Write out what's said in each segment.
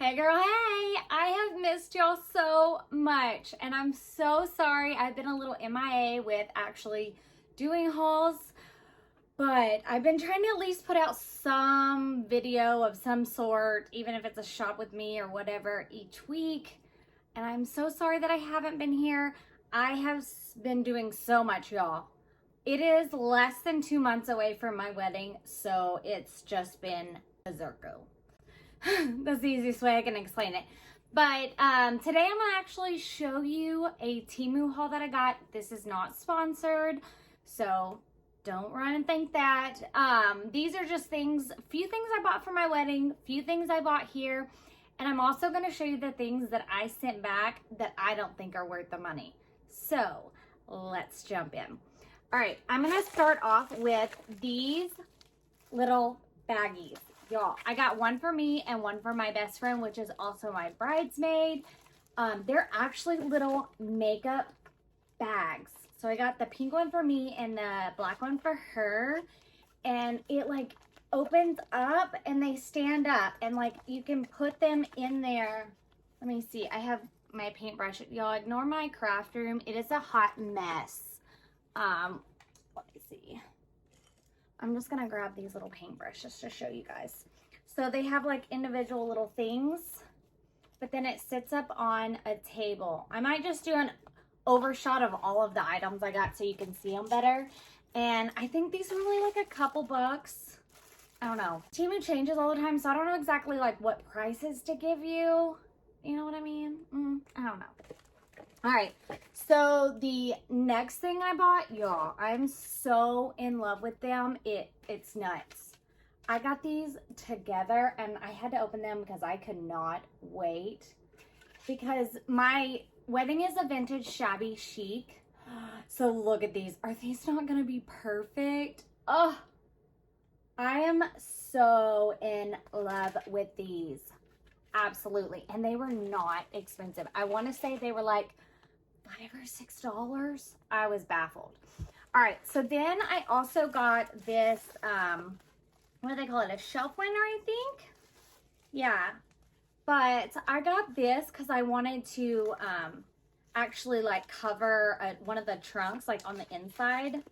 Hey girl, hey! I have missed y'all so much and I'm so sorry. I've been a little MIA with actually doing hauls, but I've been trying to at least put out some video of some sort, even if it's a shop with me or whatever, each week. And I'm so sorry that I haven't been here. I have been doing so much, y'all. It is less than 2 months away from my wedding, so it's just been a Zerko. That's the easiest way I can explain it. But today I'm gonna actually show you a Temu haul that I got. This is not sponsored, so don't run and think that. These are just things, a few things I bought for my wedding, few things I bought here, and I'm also gonna show you the things that I sent back that I don't think are worth the money. So let's jump in. All right, I'm gonna start off with these little baggies. Y'all, I got one for me and one for my best friend, which is also my bridesmaid. They're actually little makeup bags. So I got the pink one for me and the black one for her. And it like opens up and they stand up and like you can put them in there. Let me see. I have my paintbrush. Y'all ignore my craft room. It is a hot mess. Let me see. I'm just gonna grab these little paintbrushes to show you guys. So they have like individual little things, but then it sits up on a table. I might just do an overshot of all of the items I got so you can see them better. And I think these are only like a couple bucks. I don't know. Temu changes all the time, so I don't know exactly like what prices to give you. You know what I mean? I don't know. All right, so the next thing I bought, y'all, I'm so in love with them. It's nuts. I got these together and I had to open them because I could not wait, because my wedding is a vintage shabby chic. So look at these. Are these not gonna be perfect? Oh, I am so in love with these. Absolutely. And they were not expensive. I want to say they were like $5 or $6. I was baffled. All right, so then I also got this, what do they call it? A shelf liner, I think. Yeah, but I got this because I wanted to actually like cover one of the trunks like on the inside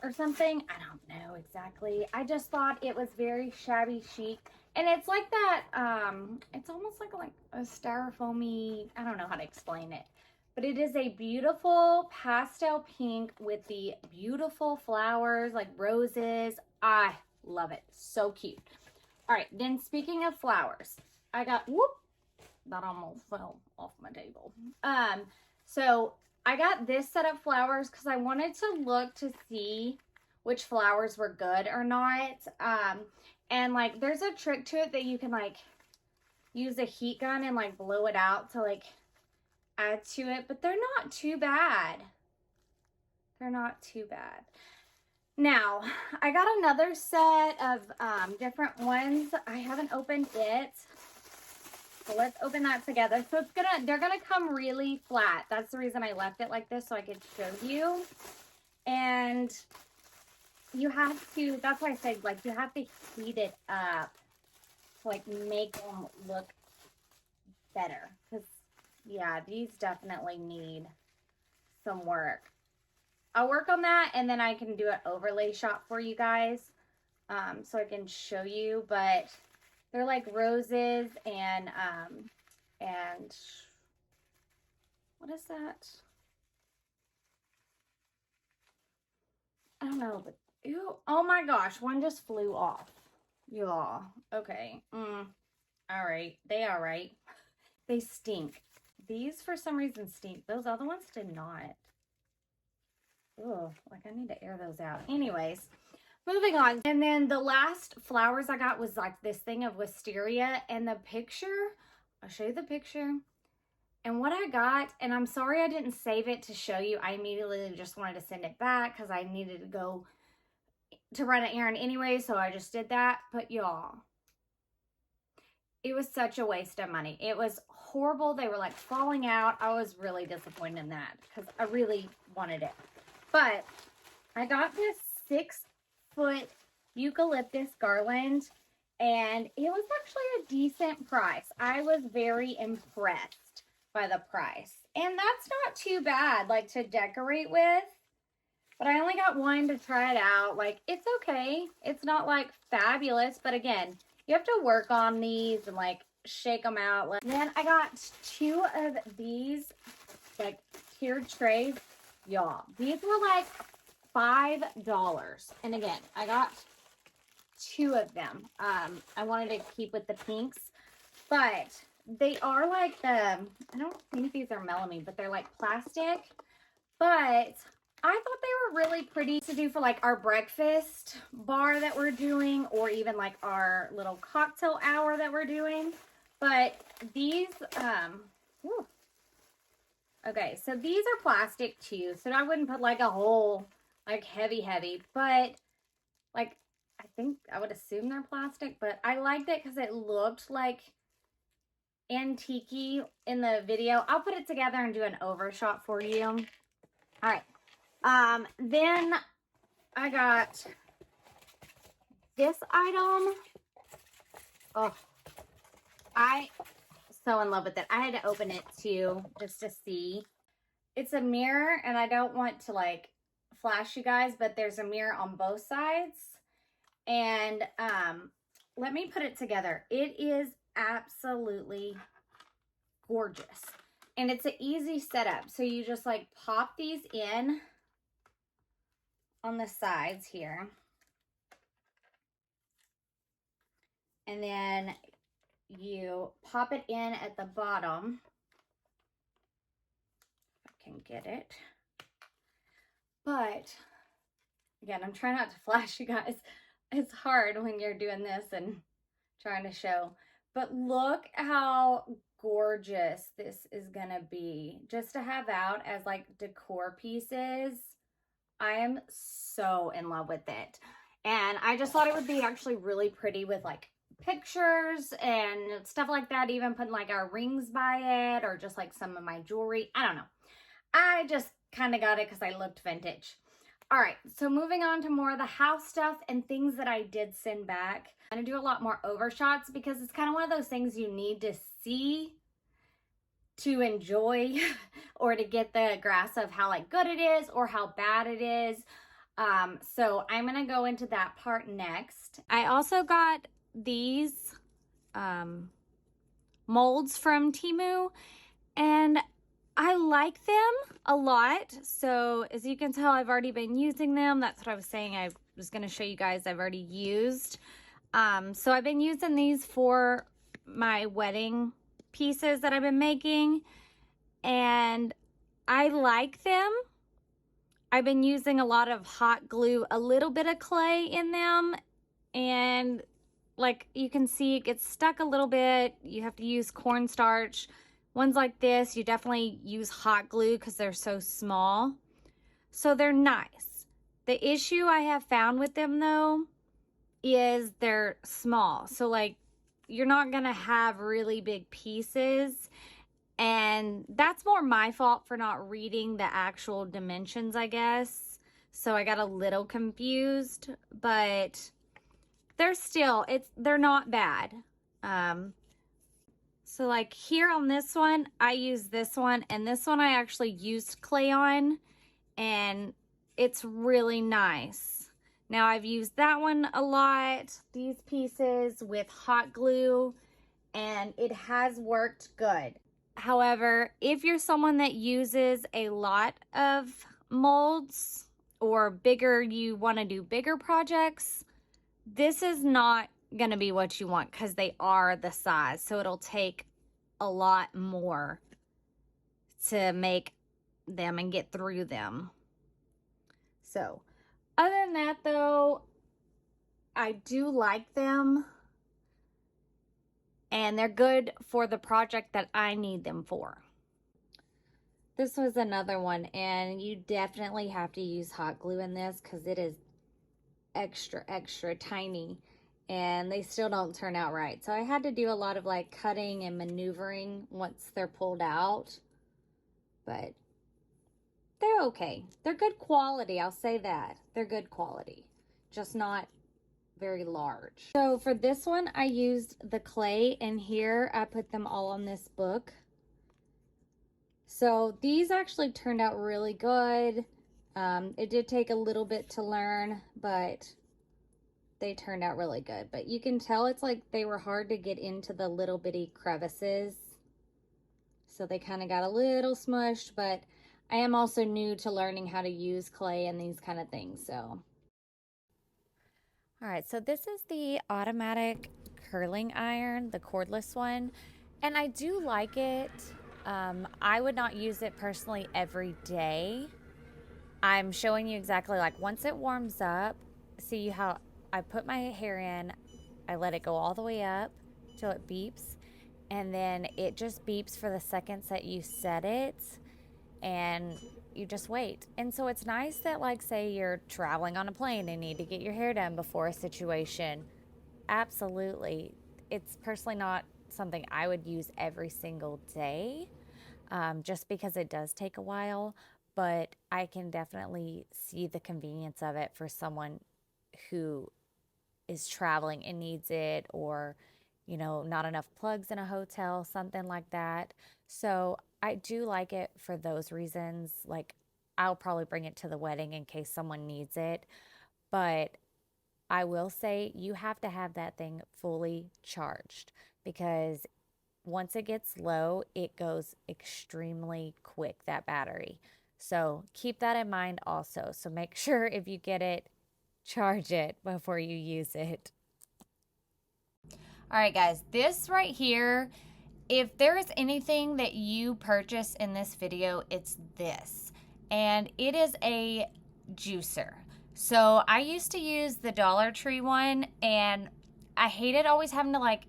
or something. I don't know exactly. I just thought it was very shabby chic. And it's like that, it's almost like a styrofoamy, I don't know how to explain it. But it is a beautiful pastel pink with the beautiful flowers, like roses. I love it. So cute. All right, then speaking of flowers, I got, whoop, that almost fell off my table. So I got this set of flowers because I wanted to look to see which flowers were good or not. And like there's a trick to it that you can like use a heat gun and like blow it out to like add to it, but they're not too bad. They're not too bad. Now, I got another set of different ones. I haven't opened it. So let's open that together. So they're gonna come really flat. That's the reason I left it like this, so I could show you. And you have to, that's why I said like you have to heat it up to like make them look better. Because yeah, these definitely need some work. I'll work on that and then I can do an overlay shot for you guys so I can show you. But they're like roses and what is that? I don't know, but ew, oh my gosh, one just flew off. Y'all, okay. All right, they all right. They stink. These, for some reason, stink. Those other ones did not. Oh, like I need to air those out. Anyways, moving on. And then the last flowers I got was like this thing of wisteria. And the picture, I'll show you the picture. And what I got, and I'm sorry I didn't save it to show you. I immediately just wanted to send it back because I needed to go to run an errand anyway. So I just did that. But y'all, it was such a waste of money. It was horrible. They were like falling out. I was really disappointed in that because I really wanted it. But I got this 6-foot eucalyptus garland and it was actually a decent price. I was very impressed by the price. And that's not too bad, like, to decorate with. But I only got one to try it out. Like, it's okay. It's not, like, fabulous. But again, you have to work on these and, like, shake them out. Then I got 2 of these, like, tiered trays. Y'all, these were, like, $5. And again, I got 2 of them. I wanted to keep with the pinks, but they are like I don't think these are melamine, but they're like plastic. But I thought they were really pretty to do for like our breakfast bar that we're doing, or even like our little cocktail hour that we're doing. But these, okay, so these are plastic too, so I wouldn't put like a whole like heavy, but like I think I would assume they're plastic, but I liked it because it looked like antique-y in the video. I'll put it together and do an overshot for you. All right. Then I got this item. Oh, I so in love with it. I had to open it too, just to see. It's a mirror, and I don't want to like flash you guys, but there's a mirror on both sides. And let me put it together. It is absolutely gorgeous. And it's an easy setup. So you just like pop these in on the sides here. And then you pop it in at the bottom. If I can get it. But again, I'm trying not to flash you guys. It's hard when you're doing this and trying to show. But look how gorgeous this is gonna be. Just to have out as like decor pieces. I am so in love with it. And I just thought it would be actually really pretty with like pictures and stuff like that. Even putting like our rings by it, or just like some of my jewelry. I don't know. I just kind of got it because I looked vintage. All right, so moving on to more of the house stuff and things that I did send back. I'm gonna do a lot more overshots because it's kind of one of those things you need to see to enjoy or to get the grasp of how like good it is or how bad it is. So I'm gonna go into that part next. I also got these molds from Temu, and I like them a lot. So as you can tell, I've already been using them. That's what I was saying. I was going to show you guys I've already used. So I've been using these for my wedding pieces that I've been making, and I like them. I've been using a lot of hot glue, a little bit of clay in them, and like you can see, it gets stuck a little bit. You have to use cornstarch. Ones like this, you definitely use hot glue because they're so small. So they're nice. The issue I have found with them though is they're small. So like you're not gonna have really big pieces. And that's more my fault for not reading the actual dimensions, I guess. So I got a little confused, but they're still, they're not bad. So like here on this one, I use this one, and this one I actually used clay on, and it's really nice. Now I've used that one a lot, these pieces with hot glue, and it has worked good. However, if you're someone that uses a lot of molds or bigger, you want to do bigger projects, this is not going to be what you want because they are the size. So it'll take a lot more to make them and get through them. So other than that though, I do like them, and they're good for the project that I need them for. This was another one, and you definitely have to use hot glue in this because it is extra tiny, and they still don't turn out right. So I had to do a lot of like cutting and maneuvering once they're pulled out, but they're okay. They're good quality, I'll say that. They're good quality, just not very large. So for this one, I used the clay, and here I put them all on this book. So these actually turned out really good. It did take a little bit to learn, but they turned out really good. But you can tell it's like they were hard to get into the little bitty crevices. So they kind of got a little smushed, but I am also new to learning how to use clay and these kind of things, so. All right, so this is the automatic curling iron, the cordless one, and I do like it. I would not use it personally every day. I'm showing you exactly, like, once it warms up, see how I put my hair in, I let it go all the way up till it beeps, and then it just beeps for the seconds that you set it, and you just wait. And so it's nice that, like, say you're traveling on a plane and need to get your hair done before a situation. Absolutely. It's personally not something I would use every single day, just because it does take a while, but I can definitely see the convenience of it for someone who is traveling and needs it, or, you know, not enough plugs in a hotel, something like that. So I do like it for those reasons. Like, I'll probably bring it to the wedding in case someone needs it. But I will say you have to have that thing fully charged, because once it gets low, it goes extremely quick, that battery. So keep that in mind also. So make sure if you get it, charge it before you use it. All right, guys, this right here, if there is anything that you purchase in this video, it's this. And it is a juicer. So I used to use the Dollar Tree one, and I hated always having to, like,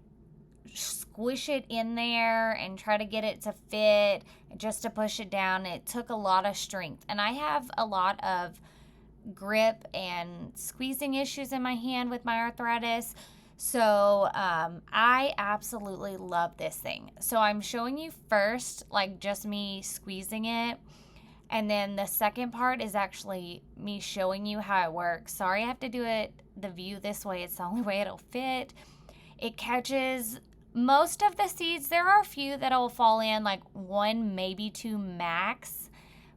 squish it in there and try to get it to fit just to push it down. It took a lot of strength, and I have a lot of grip and squeezing issues in my hand with my arthritis. So I absolutely love this thing. So I'm showing you first, like, just me squeezing it, and then the second part is actually me showing you how it works. Sorry I have to do it the view this way. It's the only way it'll fit. It catches most of the seeds. There are a few that'll fall in, like one, maybe two max,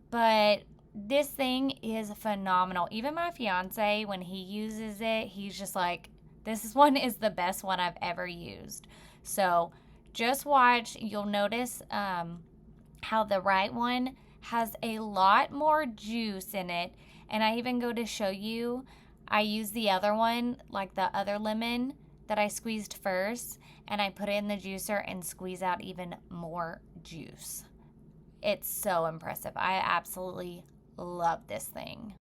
but this thing is phenomenal. Even my fiance, when he uses it, he's just like, this one is the best one I've ever used. So just watch. You'll notice how the right one has a lot more juice in it. And I even go to show you, I use the other one, like the other lemon that I squeezed first, and I put it in the juicer and squeeze out even more juice. It's so impressive. I absolutely love this thing.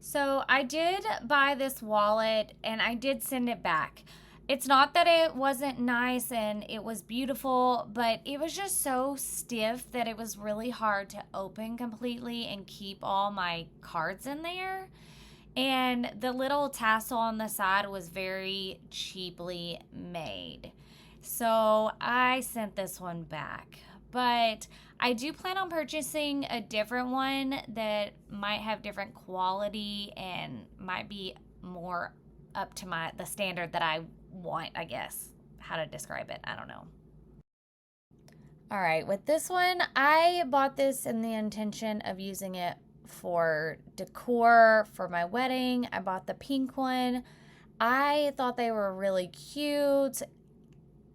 So I did buy this wallet, and I did send it back. It's not that it wasn't nice and it was beautiful, but it was just so stiff that it was really hard to open completely and keep all my cards in there. And the little tassel on the side was very cheaply made. So I sent this one back. But I do plan on purchasing a different one that might have different quality and might be more up to the standard that I want, I guess. How to describe it, I don't know. All right, with this one, I bought this in the intention of using it for decor for my wedding. I bought the pink one. I thought they were really cute.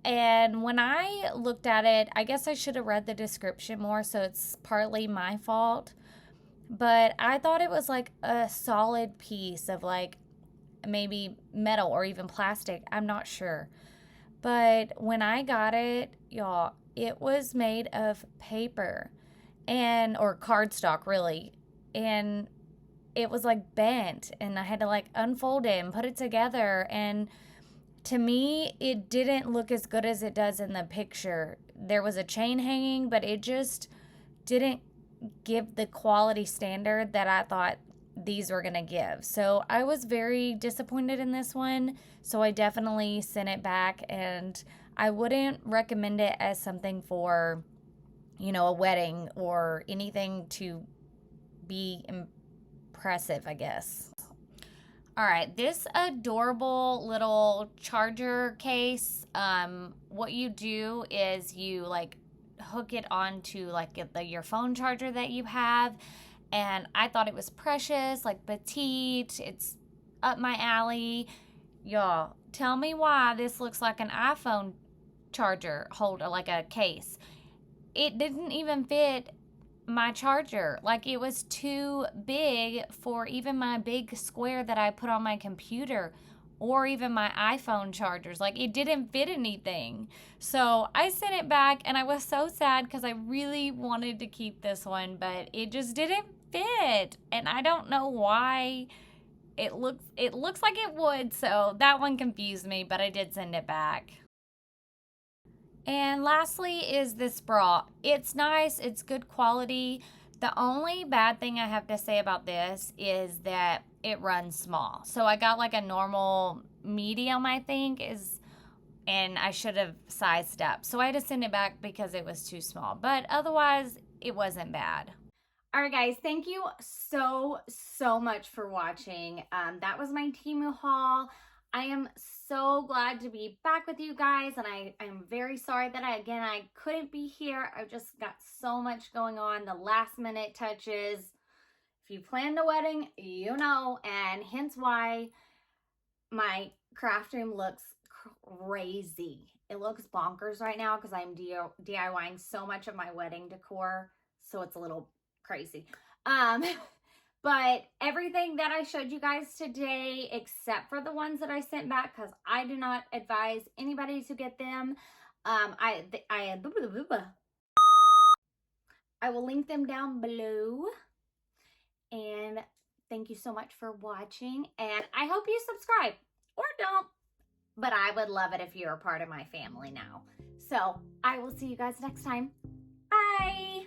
And when I looked at it, I guess I should have read the description more, so it's partly my fault. But I thought it was like a solid piece of, like, maybe metal or even plastic. I'm not sure. But when I got it, y'all, it was made of paper or cardstock, really. And it was like bent, and I had to, like, unfold it and put it together. And to me, it didn't look as good as it does in the picture. There was a chain hanging, but it just didn't give the quality standard that I thought these were gonna give. So I was very disappointed in this one. So I definitely sent it back, and I wouldn't recommend it as something for, you know, a wedding or anything to be impressive, I guess. All right, this adorable little charger case, what you do is you like hook it onto like your phone charger that you have, and I thought it was precious, like petite. It's up my alley. Y'all, tell me why this looks like an iPhone charger holder, like a case. It didn't even fit my charger. Like, it was too big for even my big square that I put on my computer, or even my iPhone chargers. Like, it didn't fit anything. So I sent it back, and I was so sad because I really wanted to keep this one, but it just didn't fit. And I don't know why. It looks like it would, so that one confused me, but I did send it back. And lastly is this bra. It's nice, it's good quality. The only bad thing I have to say about this is that it runs small. So I got like a normal medium, I think, and I should have sized up. So I had to send it back because it was too small. But otherwise, it wasn't bad. All right, guys, thank you so much for watching. That was my Temu haul. I am so glad to be back with you guys, and I'm very sorry that I couldn't be here. I've just got so much going on, the last minute touches. If you planned a wedding, you know, and hence why my craft room looks crazy. It looks bonkers right now because I'm DIYing so much of my wedding decor, so it's a little crazy. But everything that I showed you guys today, except for the ones that I sent back, because I do not advise anybody to get them. I will link them down below. And thank you so much for watching. And I hope you subscribe, or don't. But I would love it if you're a part of my family now. So I will see you guys next time. Bye.